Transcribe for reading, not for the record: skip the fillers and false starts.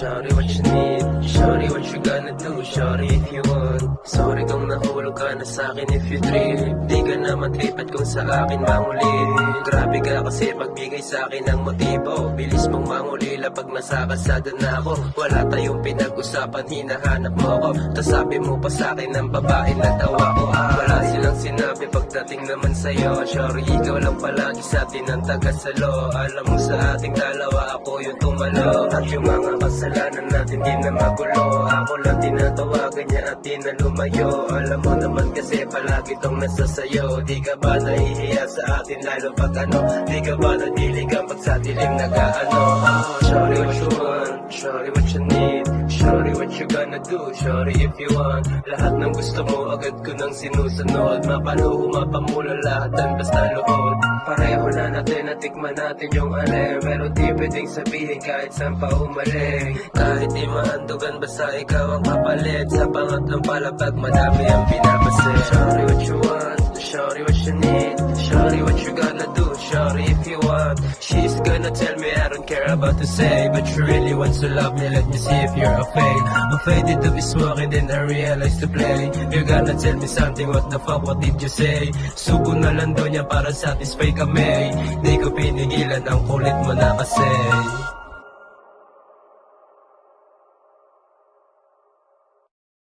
Shawty, what you need? Shawty, what you gonna do? Shawty, if you want. Sorry kung nahulog ka na sa'kin if you trip. Di ka naman trip at kung sa akin mangulit. Grabe ka kasi pagbigay sa'kin ng motibo. Bilis mong mangulila pag nasa kalsada na ako. Wala tayong pinag-usapan, hinahanap mo ko. Tas sabi mo pa sa'kin ng babae na tawa ko. Wala silang sinabi pagdating naman sa'yo. Sorry, ikaw lang palagi sa'tin ang tagasalo. Alam mo sa ating dalawa ako yung tumalo. At yung mga kasalanan natin di na magulo. Ako lang tinatawagan niya at di na lumayo. Alam mo naman kasi palagi tong nasa sayo. Di ka ba nahihiya sa atin lalo pag ano? Di ka ba nadiligan pag sa dilim nag-aano? Shawty, what you want? Shawty, what you need? Shawty, what you gonna do? Shawty, if you want. Lahat ng gusto mo agad ko nang sinusunod. Mapaluho, mapamula lahat ang basta loob. Pareho na natin, natikman natin yung alin. Pero di pwedeng sabihin kahit saan pa umaling. Kahit di mahandugan basta ikaw ang kapalit. Sa pangatlong palapag madami ang pinapasin. Shawty, what you want? Shawty, what you need? Shawty, what you gonna do? Shawty, if you want. She's gonna tell me I don't care about to say. But she really wants to love me, let me see if you're afraid. I'm faded to be smoking, then I realize to play. You're gonna tell me something, what the fuck, what did you say? Sugo na lang daw niya para satisfy kami. Di ko pinigilan, ang kulit mo na kasi.